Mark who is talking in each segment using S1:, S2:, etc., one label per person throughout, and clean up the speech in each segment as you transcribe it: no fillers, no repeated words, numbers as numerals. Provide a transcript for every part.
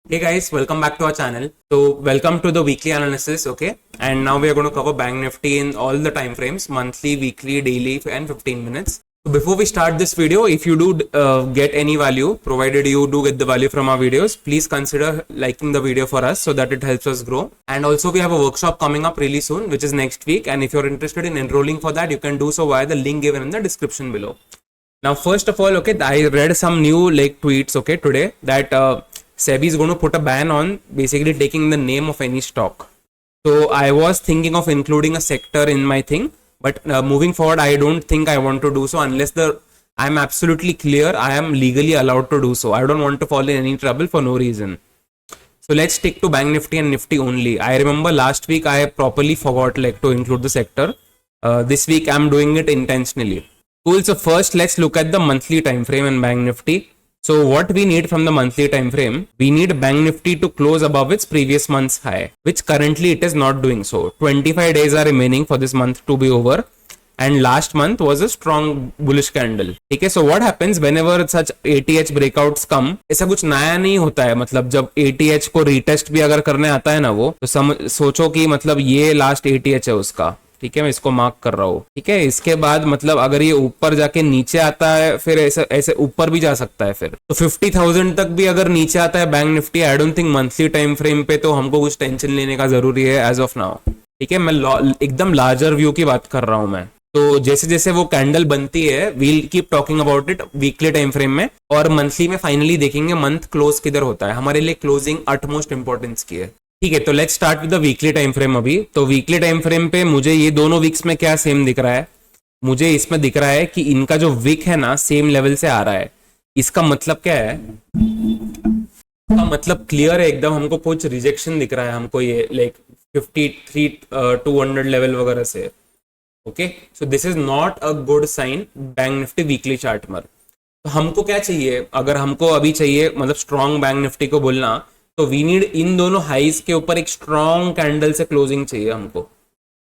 S1: Hey guys, welcome back to our channel. So welcome to the weekly analysis, okay? And now we are going to cover Bank Nifty in all the time frames, monthly, weekly, daily, and 15 minutes. So before we start this video, if you do get any value, provided you do get the value from our videos, please consider liking the video for us so that it helps us grow. And also we have a workshop coming up really soon, which is next week. And if you're interested in enrolling for that, you can do so via the link given in the description below. Now, first of all, okay, I read some new tweets, okay, today that SEBI is going to put a ban on basically taking the name of any stock. So I was thinking of including a sector in my thing, but moving forward, I don't think I want to do so unless I'm absolutely clear I am legally allowed to do so. I don't want to fall in any trouble for no reason. So let's stick to Bank Nifty and Nifty only. I remember last week I properly forgot to include the sector. This week I'm doing it intentionally. Cool. So first let's look at the monthly time frame in Bank Nifty. So what we need from the monthly time frame, we need Bank Nifty to close above its previous month's high, which currently it is not doing so. 25 days are remaining for this month to be over. And last month was a strong bullish candle. Okay, so what happens whenever such ATH breakouts come, ऐसा कुछ नया नहीं होता है. मतलब जब ATH को retest भी अगर करने आता है ना वो, तो सोचो कि मतलब ये लास्ट ATH है उसका. ठीक है, मैं इसको मार्क कर रहा हूँ. ठीक है, इसके बाद मतलब अगर ये ऊपर जाके नीचे आता है, फिर ऐसे ऐसे ऊपर भी जा सकता है. फिर तो 50,000 तक भी अगर नीचे आता है bank Nifty, I don't think monthly time frame पे तो हमको कुछ टेंशन लेने का जरूरी है एज ऑफ नाउ. ठीक है, मैं एकदम लार्जर व्यू की बात कर रहा हूँ मैं. तो जैसे जैसे वो कैंडल बनती है, we'll keep talking about it weekly time frame में, और मंथली में फाइनली देखेंगे मंथ क्लोज किधर होता है. हमारे लिए क्लोजिंग अटमोस्ट इंपॉर्टेंस की है. ठीक है, तो let's start with the weekly time frame. अभी तो वीकली टाइम फ्रेम पे मुझे ये दोनों वीक्स में क्या सेम दिख रहा है, मुझे इसमें दिख रहा है कि इनका जो वीक है ना सेम लेवल से आ रहा है. इसका मतलब क्या है, इसका मतलब क्लियर है एकदम. हमको कुछ रिजेक्शन दिख रहा है हमको ये 53 200 लेवल वगैरह से. Okay, so this is not a good sign bank nifty weekly chart पर. तो हमको क्या चाहिए, अगर हमको अभी चाहिए मतलब स्ट्रॉन्ग बैंक निफ्टी को बोलना, तो वी नीड इन दोनों हाइज के ऊपर एक स्ट्रॉन्ग कैंडल से क्लोजिंग चाहिए हमको.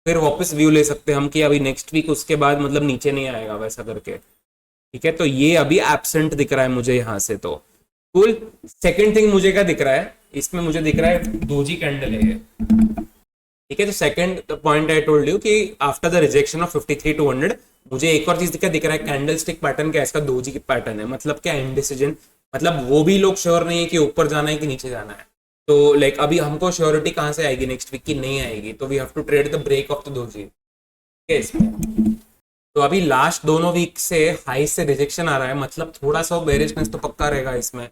S1: फिर वापस व्यू ले सकते हैं हम कि अभी नेक्स्ट वीक उसके बाद मतलब नीचे नहीं आएगा वैसा करके. ठीक है, तो ये अभी एब्सेंट दिख रहा है मुझे यहाँ से. तो कूल. सेकेंड थिंग मुझे क्या दिख रहा है, इसमें मुझे दिख रहा है दोजी कैंडल है. ठीक है, तो second point I told you कि आफ्टर द रिजेक्शन ऑफ 53 200 मुझे एक और चीज क्या दिख रहा है, कैंडल स्टिक पैटर्न. क्या इसका दोजी की पैटर्न है, मतलब क्या इनडिसीजन. मतलब वो भी लोग श्योर नहीं है कि ऊपर जाना है कि नीचे जाना है. तो अभी हमको श्योरिटी कहाँ से आएगी नेक्स्ट वीक की, नहीं आएगी. तो we have to trade the break of the doji. ठीक है, इसमें तो अभी लास्ट दोनों वीक से हाई से रिजेक्शन आ रहा है, मतलब थोड़ा सा बेरिशनेस तो पक्का रहेगा इसमें.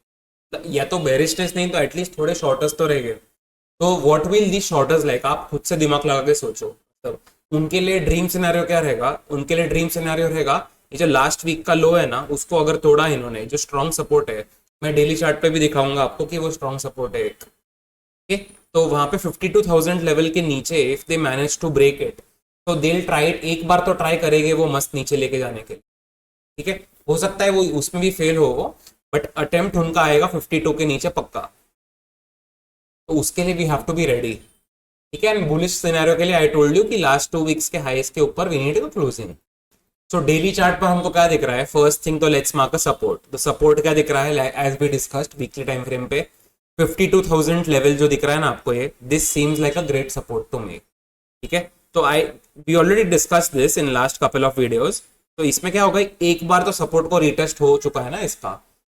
S1: या तो बेरिशनेस नहीं तो एटलीस्ट थोड़े शॉर्टर्स तो रहेंगे. तो व्हाट विल दी शॉर्टर्स लाइक, आप खुद से दिमाग लगा के सोचो. मतलब उनके लिए ड्रीम सिनेरियो क्या रहेगा, उनके लिए ड्रीम सिनेरियो रहेगा ये जो लास्ट वीक का लो है ना, उसको अगर तोड़ा इन्होंने, जो स्ट्रॉन्ग सपोर्ट है, मैं डेली चार्ट पे भी दिखाऊंगा आपको कि वो स्ट्रॉन्ग सपोर्ट है एक. okay? तो वहां पे 52,000 लेवल के नीचे if they manage to break it, तो दे ट्राई, एक बार तो ट्राई करेंगे वो मस्त नीचे लेके जाने के लिए. ठीक है, हो सकता है वो उसमें भी फेल हो वो, बट अटेम्प्ट उनका आएगा 52 के नीचे पक्का. तो उसके लिए we have to be ready. ठीक है, एंड बुलिश सिनेरियो के लिए आई टोल्ड यू कि लास्ट 2 वीक्स के हाईएस्ट के ऊपर we need to closing. So daily chart पर हमको क्या दिख रहा है, फर्स्ट थिंग तो लेट्स मार्क अ सपोर्ट. तो सपोर्ट क्या दिख रहा है as we discussed weekly time frame पे 52,000 लेवल जो दिख रहा है ना आपको, ये this seems like a great support to me. ठीक है, तो we already discuss this in last couple of videos. तो इसमें क्या होगा, एक बार तो सपोर्ट को रिटेस्ट हो चुका है ना इसका,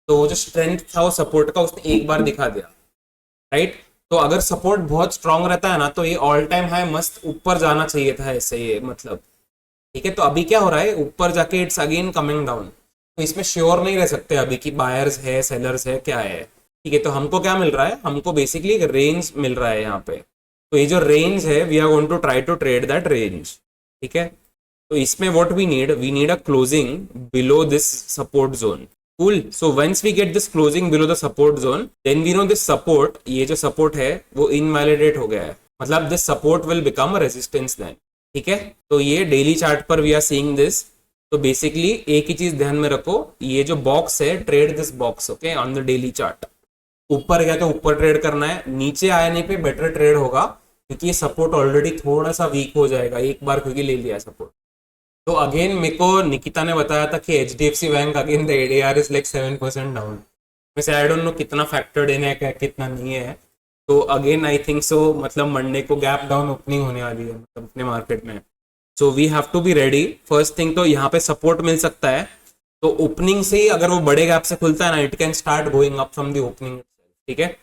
S1: तो वो जो स्ट्रेंथ था वो सपोर्ट का उसने एक बार दिखा दिया. राइट, तो अगर सपोर्ट बहुत स्ट्रांग रहता है ना, तो ये ऑल टाइम हाई मस्त ऊपर जाना चाहिए था ऐसे ये मतलब. ठीक है, तो अभी क्या हो रहा है, ऊपर जाके इट्स अगेन कमिंग डाउन. तो इसमें श्योर नहीं रह सकते अभी कि बायर्स है सेलर्स है क्या है. ठीक है, तो हमको क्या मिल रहा है, हमको बेसिकली एक रेंज मिल रहा है यहाँ पे. तो ये जो रेंज है we are going to try to trade that range. ठीक है, तो इसमें what we need a closing below this support zone. Cool. So once we get this closing below the support zone, then we know this support, ये जो support है वो invalidate हो गया है. मतलब this support will become a resistance then. ठीक है, तो ये डेली चार्ट पर we are seeing this. तो बेसिकली एक ही चीज ध्यान में रखो, ये जो बॉक्स है, trade this box okay on the daily chart. ऊपर गया तो ऊपर ट्रेड करना है, नीचे आने पे बेटर ट्रेड होगा क्योंकि ये सपोर्ट ऑलरेडी थोड़ा सा वीक हो जाएगा एक बार क्योंकि ले लिया सपोर्ट. तो अगेन मेरे को निकिता ने बताया था कि HDFC bank again the ADR is like 7% down. वैसे आई डोंट नो कितना फैक्टर्ड इन है कितना नहीं है। तो अगेन आई थिंक सो मतलब मंडे को गैप डाउन ओपनिंग होने वाली है मतलब अपने मार्केट में। So we have to be ready. First thing तो यहाँ पे सपोर्ट मिल सकता है, तो ओपनिंग से ही अगर वो बड़े गैप से खुलता है ना, it can start going up from the opening, ठीक है।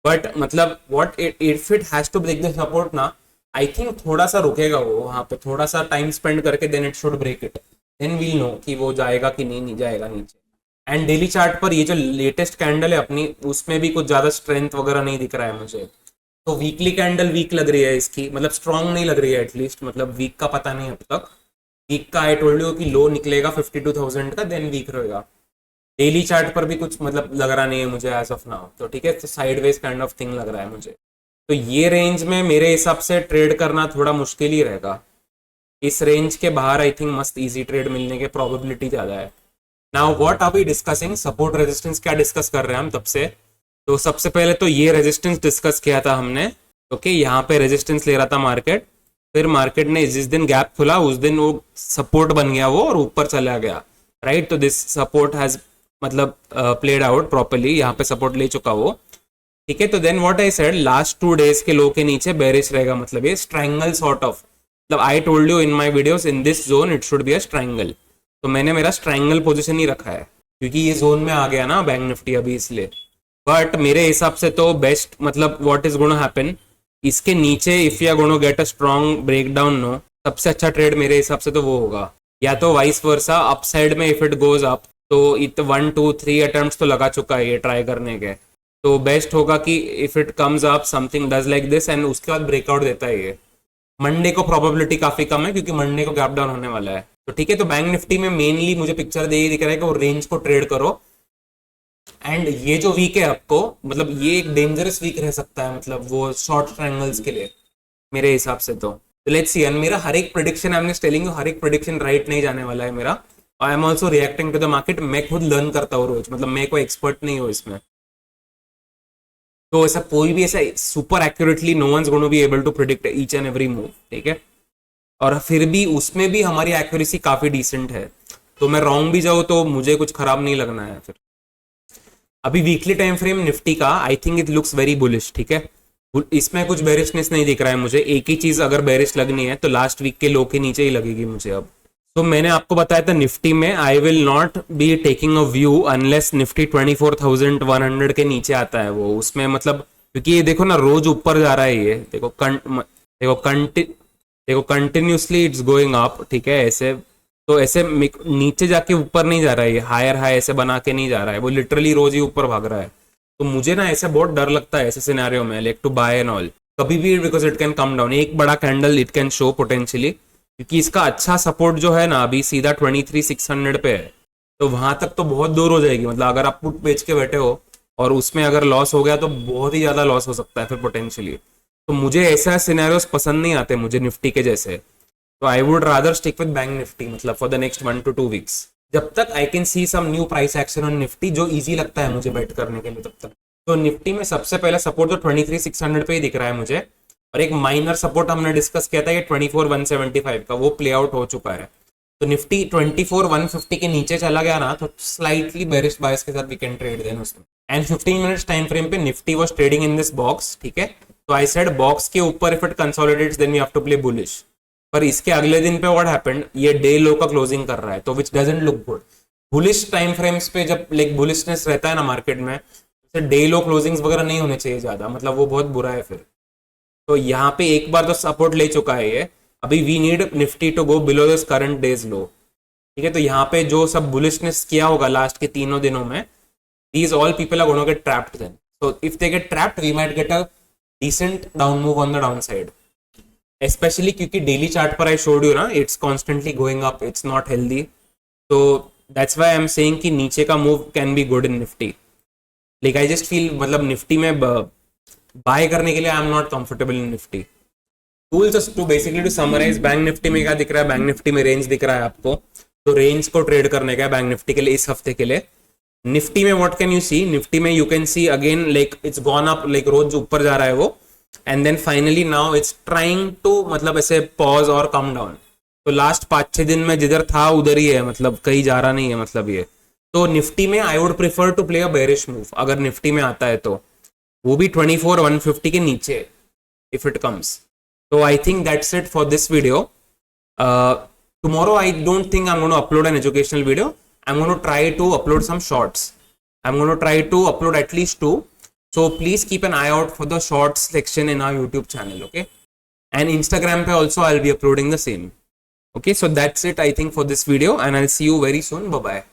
S1: बट मतलब what if it has to break the support ना, आई थिंक थोड़ा सा रुकेगा वो वहां पे, थोड़ा सा टाइम स्पेंड करके then it should break it, then we'll know कि वो जाएगा कि नहीं जाएगा नीचे। एंड डेली चार्ट पर ये जो लेटेस्ट कैंडल है अपनी, उसमें भी कुछ ज्यादा स्ट्रेंथ वगैरह नहीं दिख रहा है मुझे। तो वीकली कैंडल वीक लग रही है इसकी, मतलब स्ट्रांग नहीं लग रही है एटलीस्ट, मतलब वीक का पता नहीं अब तक। वीक का आई टोल्ड यू कि लो निकलेगा 52,000 का, देन वीक रहेगा। डेली चार्ट पर भी कुछ मतलब लग रहा नहीं है मुझे एज ऑफ नाउ, तो ठीक है, तो साइडवेज काइंड ऑफ थिंग लग रहा है मुझे। तो ये रेंज में मेरे हिसाब से ट्रेड करना थोड़ा मुश्किल ही रहेगा। इस रेंज के बाहर आई थिंक मस्त इजी ट्रेड मिलने के प्रोबेबिलिटी ज्यादा है। Now what are we discussing, support resistance क्या डिस्कस कर रहे हैं हम तब से। तो सबसे पहले तो ये रेजिस्टेंस डिस्कस किया था हमने, ओके, यहाँ पे रेजिस्टेंस ले रहा था मार्केट, फिर मार्केट ने जिस दिन गैप खुला उस दिन वो सपोर्ट बन गया वो और ऊपर चला गया, राइट। तो दिस सपोर्ट हैज मतलब प्लेड आउट प्रॉपर्ली, यहाँ पे सपोर्ट ले चुका वो, ठीक है। तो then what I said, last 2 days के लो के नीचे बेरिश रहेगा, मतलब ये स्ट्रैंगल सॉर्ट ऑफ, मतलब आई told you in my videos in this zone it should be a strangle. तो मैंने मेरा स्ट्रैंगल पोजीशन ही रखा है क्योंकि ये जोन में आ गया ना बैंक निफ्टी अभी, इसलिए। बट मेरे हिसाब से तो बेस्ट मतलब व्हाट इज गोना हैपन, इसके नीचे if you are gonna get a strong breakdown no, सबसे अच्छा ट्रेड मेरे हिसाब से तो वो होगा, या तो वाइस वर्सा अपसाइड में इफ इट गोज अप, तो इत 1 2 3 अटेम्प्ट्स तो लगा चुका है ये ट्राई करने के, तो बेस्ट होगा कि if it comes up something does like this and उसके बाद ब्रेकआउट देता है ये। मंडे को प्रोबेबिलिटी काफी कम है क्योंकि मंडे को गैप डाउन होने वाला है, तो ठीक है। तो बैंक निफ्टी में मेनली मुझे पिक्चर दे दिख रहा है कि वो रेंज को ट्रेड करो। एंड ये जो वीक है आपको, मतलब ये एक डेंजरस वीक रह सकता है, मतलब वो शॉर्ट ट्रायंगल्स के लिए मेरे हिसाब से। तो लेट्स सी, एंड मेरा हर एक prediction I am just telling you, हर एक प्रेडिक्शन राइट नहीं जाने वाला है मेरा। I am also reacting to the market, मैं खुद लर्न करता हूँ रोज, मतलब मैं कोई एक्सपर्ट नहीं हूँ इसमें। तो ऐसा कोई भी ऐसा super accurately no one's gonna be able to predict each and every move, ठीक है। और फिर भी उसमें भी हमारी एक्यूरेसी काफी डिसेंट है, तो मैं रॉन्ग भी जाऊँ तो मुझे कुछ खराब नहीं लगना है फिर। अभी वीकली टाइम फ्रेम निफ्टी का I think it looks very bullish, ठीक है। इसमें कुछ बेरिशनेस नहीं दिख रहा है मुझे, एक ही चीज अगर बेरिश लगनी है तो लास्ट वीक के लो के नीचे ही लगेगी मुझे अब। तो मैंने आपको बताया था निफ्टी में I will not be taking a view unless Nifty 24,100 के नीचे आता है वो, उसमें मतलब क्योंकि ये देखो ना रोज ऊपर जा रहा है ये, देखो कंटिन्यूसली इट्स गोइंग अप, ठीक है। ऐसे तो ऐसे नीचे जाके ऊपर नहीं जा रहा है ये, हायर हाई ऐसे बना के नहीं जा रहा है वो, लिटरली रोज ही ऊपर भाग रहा है। तो मुझे ना ऐसे बहुत डर लगता है ऐसे सिनेरियो में, like to buy and all कभी भी, because it can come down, एक बड़ा candle it can show potentially, क्योंकि इसका अच्छा सपोर्ट जो है ना अभी सीधा 23,600 पे है, तो वहां तक तो बहुत दूर हो जाएगी। मतलब अगर आप पुट बेच के बैठे हो और उसमें अगर लॉस हो गया तो बहुत ही ज्यादा लॉस हो सकता है फिर पोटेंशियली। तो मुझे ऐसा सिनेरियोस पसंद नहीं आते मुझे निफ्टी के जैसे, तो I would rather stick with Bank Nifty, मतलब for the next 1 to 2 weeks, जब तक I can see some new price action on Nifty जो इजी लगता है मुझे बेट करने के लिए तब तक। तो निफ्टी में सबसे पहला सपोर्ट तो 23,600 पे ही दिख रहा है मुझे, और एक माइनर सपोर्ट हमने डिस्कस किया था ये 24,175 का, वो प्ले आउट हो चुका है। तो निफ्टी 24,150 के नीचे चला गया ना तो स्लाइटली बेरिश बायस के साथ वी कैन ट्रेड देन उसमें। एंड 15 मिनट्स टाइम फ्रेम पे nifty was trading in this box, ठीक है। तो आई सेड बॉक्स के ऊपर if it consolidates then we have to play bullish. पर इसके अगले दिन पे व्हाट हैपेंड, ये डे लो का क्लोजिंग कर रहा है, तो which doesn't look good. Bullish time frames पे जब लाइक बुलिशनेस रहता है ना मार्केट में, तो डे लो क्लोजिंग्स वगैरह नहीं होने चाहिए ज्यादा, मतलब वो बहुत बुरा है फिर। तो यहाँ पे एक बार तो सपोर्ट ले चुका है ये, अभी we need Nifty to go below this current days low, ठीक है। तो यहाँ पे जो सब बुलिशनेस किया होगा लास्ट के 3 दिनों में, these all people are going to get trapped then. So if they get trapped, we might get a decent down move on the downside. Especially क्योंकि daily chart पर I showed you ना, it's constantly going up, it's not healthy. So that's why I'm saying कि नीचे का move can be good in Nifty. Like I just feel मतलब Nifty में buy करने के लिए I'm not comfortable in Nifty. Tools to basically to summarize, bank Nifty में क्या दिख रहा है, बैंक निफ्टी में रेंज दिख रहा है आपको, तो रेंज को ट्रेड करने का बैंक निफ्टी के लिए इस हफ्ते के लिए। निफ्टी में what can you see, Nifty में you can see again like it's gone up, like रोज ऊपर जा रहा है वो, and then finally now it's trying to मतलब ऐसे पॉज और कम डाउन। तो लास्ट 5-6 दिन में जिधर था उधर ही है, मतलब कहीं जा रहा नहीं है मतलब ये। तो निफ्टी में I would prefer to play a bearish move, अगर निफ्टी में आता है तो वो भी 24,150 के नीचे if it comes. So I think that's it for this video. Tomorrow I don't think I'm going to upload an educational video. I'm going to try to upload some shorts. I'm going to try to upload at least 2. So please keep an eye out for the shorts section in our YouTube channel, okay? And Instagram pe also I'll be uploading the same. Okay, so that's it I think for this video, and I'll see you very soon. Bye bye.